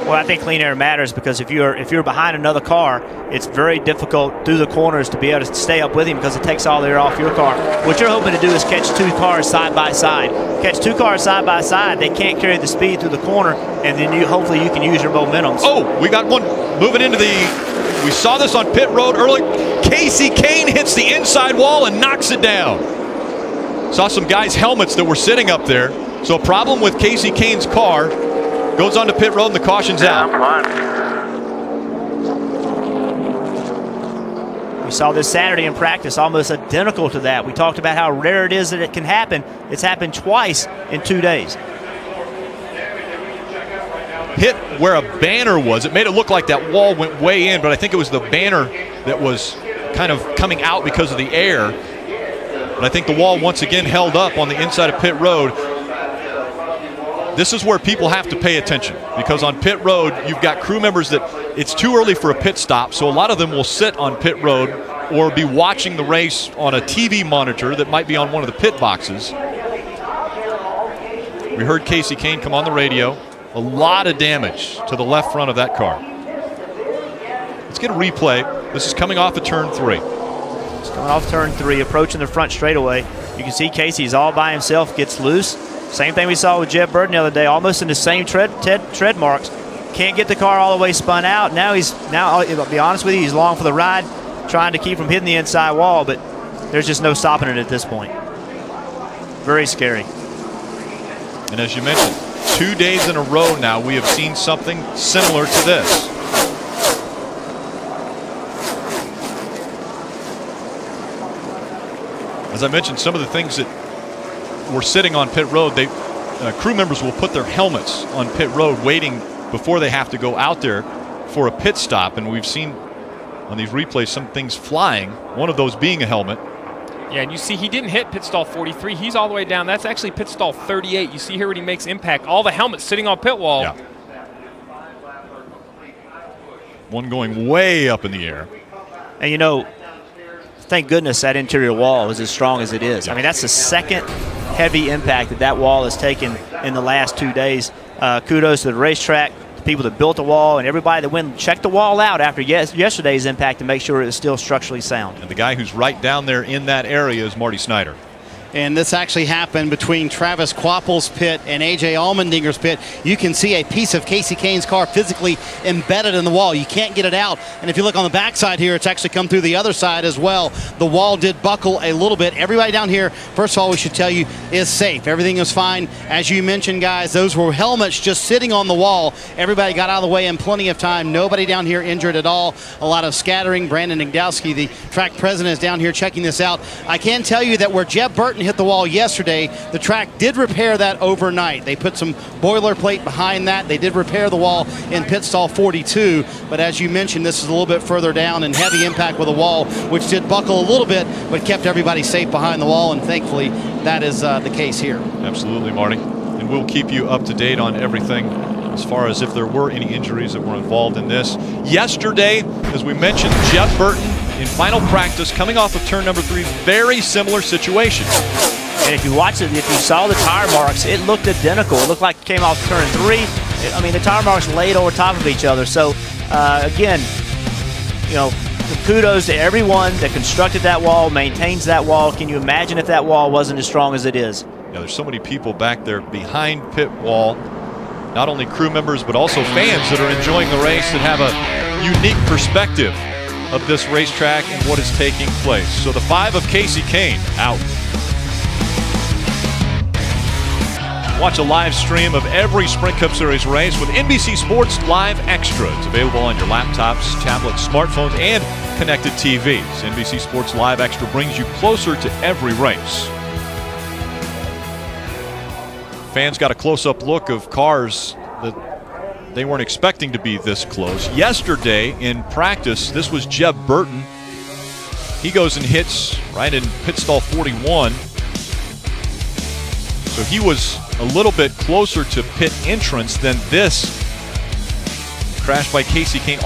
Well, I think clean air matters because if you're behind another car, it's very difficult through the corners to be able to stay up with him because it takes all the air off your car. What you're hoping to do is catch two cars side by side. Catch two cars side by side, they can't carry the speed through the corner, and then hopefully you can use your momentum. Oh, we got one moving into we saw this on pit road early. Kasey Kahne hits the inside wall and knocks it down. Saw some guys' helmets that were sitting up there. So a problem with Kasey Kahne's car. Goes on to pit road and the caution's out. We saw this Saturday in practice, almost identical to that. We talked about how rare it is that it can happen. It's happened twice in 2 days. Hit where a banner was. It made it look like that wall went way in, but I think it was the banner that was kind of coming out because of the air. But I think the wall once again held up on the inside of pit road. This is where people have to pay attention because on pit road, you've got crew members that it's too early for a pit stop, so a lot of them will sit on pit road or be watching the race on a TV monitor that might be on one of the pit boxes. We heard Kasey Kahne come on the radio. A lot of damage to the left front of that car. Let's get a replay. This is coming off of turn 3. It's coming off turn 3, approaching the front straightaway. You can see Kasey's all by himself, gets loose. Same thing we saw with Jeb Burton the other day, almost in the same tread marks. Can't get the car all the way spun out. Now I'll be honest with you, he's long for the ride, trying to keep from hitting the inside wall, but there's just no stopping it at this point. Very scary. And as you mentioned, 2 days in a row now we have seen something similar to this. As I mentioned, some of the things that were sitting on pit road, crew members will put their helmets on pit road waiting before they have to go out there for a pit stop. And we've seen on these replays some things flying, one of those being a helmet. Yeah, and you see he didn't hit pit stall 43. He's all the way down. That's actually pit stall 38. You see here when he makes impact, all the helmets sitting on pit wall. Yeah. One going way up in the air. And thank goodness that interior wall is as strong as it is. Yeah. I mean, that's the second heavy impact that wall has taken in the last 2 days. Kudos to the racetrack, the people that built the wall, and everybody that went and checked the wall out after yesterday's impact to make sure it was still structurally sound. And the guy who's right down there in that area is Marty Snyder. And this actually happened between Travis Quapple's pit and A.J. Allmendinger's pit. You can see a piece of Kasey Kahne's car physically embedded in the wall. You can't get it out. And if you look on the backside here, it's actually come through the other side as well. The wall did buckle a little bit. Everybody down here, first of all, we should tell you, is safe. Everything is fine. As you mentioned, guys, those were helmets just sitting on the wall. Everybody got out of the way in plenty of time. Nobody down here injured at all. A lot of scattering. Brandon Nagdowski, the track president, is down here checking this out. I can tell you that where Jeb Burton hit the wall yesterday, the track did repair that overnight. They put some boilerplate behind that. They did repair the wall in pit stall 42, but as you mentioned, this is a little bit further down and heavy impact with the wall, which did buckle a little bit, but kept everybody safe behind the wall, and thankfully that is the case here. Absolutely, Marty. And we'll keep you up to date on everything as far as if there were any injuries that were involved in this. Yesterday, as we mentioned, Jeb Burton in final practice coming off of turn number 3, very similar situation. And if you watch it, if you saw the tire marks, it looked identical. It looked like it came off turn 3. The tire marks laid over top of each other. So, again, kudos to everyone that constructed that wall, maintains that wall. Can you imagine if that wall wasn't as strong as it is? Yeah, there's so many people back there behind pit wall, not only crew members, but also fans that are enjoying the race that have a unique perspective of this racetrack and what is taking place. So the 5 of Kasey Kahne out. Watch a live stream of every Sprint Cup Series race with NBC Sports Live Extra. It's available on your laptops, tablets, smartphones, and connected TVs. NBC Sports Live Extra brings you closer to every race. Fans got a close-up look of cars that they weren't expecting to be this close. Yesterday in practice, this was Jeb Burton. He goes and hits right in pit stall 41. So he was a little bit closer to pit entrance than this crash by Kasey Kahne.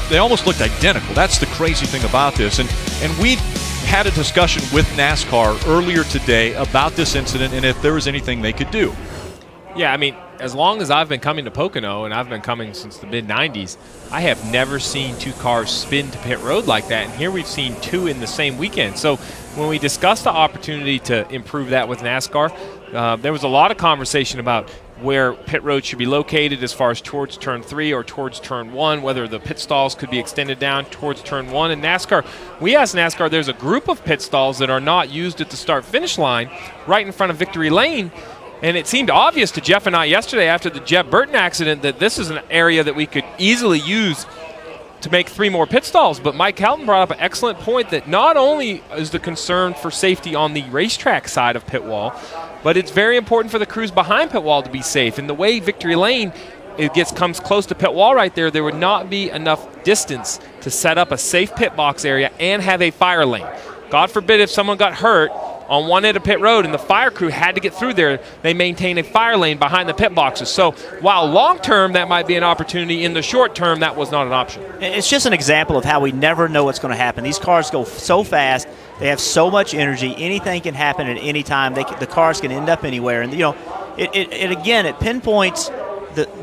They almost looked identical. That's the crazy thing about this. And we had a discussion with NASCAR earlier today about this incident and if there was anything they could do. Yeah, I mean, as long as I've been coming to Pocono, and I've been coming since the mid-'90s, I have never seen 2 cars spin to pit road like that, and here we've seen 2 in the same weekend. So when we discussed the opportunity to improve that with NASCAR, there was a lot of conversation about where pit road should be located as far as towards turn 3 or towards turn 1, whether the pit stalls could be extended down towards turn 1. And NASCAR, we asked NASCAR, there's a group of pit stalls that are not used at the start-finish line right in front of Victory Lane. And it seemed obvious to Jeff and I yesterday after the Jeb Burton accident that this is an area that we could easily use to make 3 more pit stalls. But Mike Helton brought up an excellent point that not only is the concern for safety on the racetrack side of pit wall, but it's very important for the crews behind pit wall to be safe. And the way Victory Lane comes close to pit wall right there would not be enough distance to set up a safe pit box area and have a fire lane. God forbid if someone got hurt on one end of pit road and the fire crew had to get through there, they maintain a fire lane behind the pit boxes. So while long-term that might be an opportunity, in the short term that was not an option. It's just an example of how we never know what's going to happen. These cars go so fast. They have so much energy. Anything can happen at any time. The cars can end up anywhere. And, it pinpoints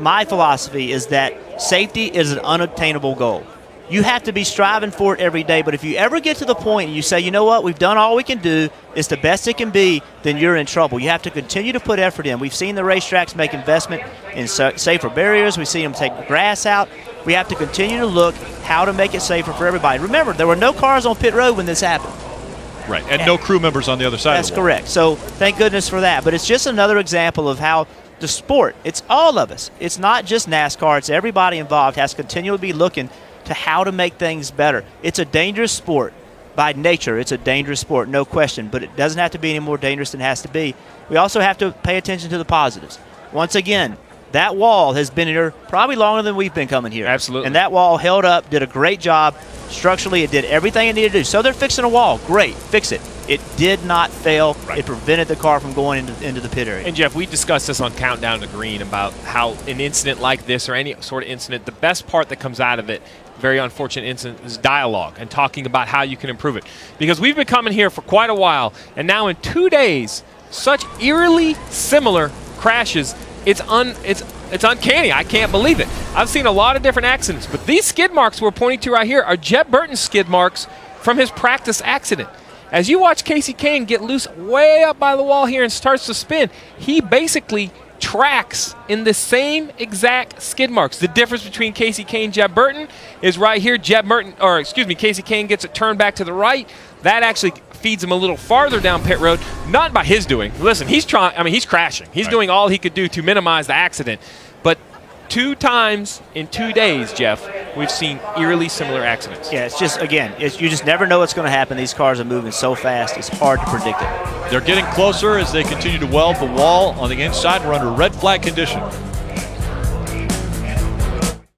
my philosophy is that safety is an unobtainable goal. You have to be striving for it every day, but if you ever get to the point and you say, you know what, we've done all we can do, it's the best it can be, then you're in trouble. You have to continue to put effort in. We've seen the racetracks make investment in safer barriers. We've seen them take grass out. We have to continue to look how to make it safer for everybody. Remember, there were no cars on pit road when this happened. Right, and no crew members on the other side That's of the wall. correct. So thank goodness for that. But it's just another example of how the sport, it's all of us. It's not just NASCAR. It's everybody involved has to continually be looking to how to make things better. It's a dangerous sport. By nature, it's a dangerous sport, no question, but it doesn't have to be any more dangerous than it has to be. We also have to pay attention to the positives. Once again, that wall has been here probably longer than we've been coming here. Absolutely. And that wall held up, did a great job. Structurally, it did everything it needed to do. So they're fixing a wall. Great, fix it. It did not fail. Right. It prevented the car from going into the pit area. And Jeff, we discussed this on Countdown to Green about how an incident like this or any sort of incident, the best part that comes out of it, very unfortunate incident, is dialogue and talking about how you can improve it. Because we've been coming here for quite a while, and now in 2 days, such eerily similar crashes, it's uncanny. I can't believe it. I've seen a lot of different accidents, but these skid marks we're pointing to right here are Jeb Burton's skid marks from his practice accident. As you watch Kasey Kahne get loose way up by the wall here and starts to spin, he basically tracks in the same exact skid marks. The difference between Kasey Kahne and Jeb Burton is right here. Kasey Kahne gets it turned back to the right. That actually feeds him a little farther down pit road, not by his doing. Listen, he's crashing. He's doing all he could do to minimize the accident. But 2 times in 2 days, Jeff, we've seen eerily similar accidents. Yeah, it's just, again, you just never know what's going to happen. These cars are moving so fast, it's hard to predict it. They're getting closer as they continue to weld the wall on the inside. We're under red flag condition.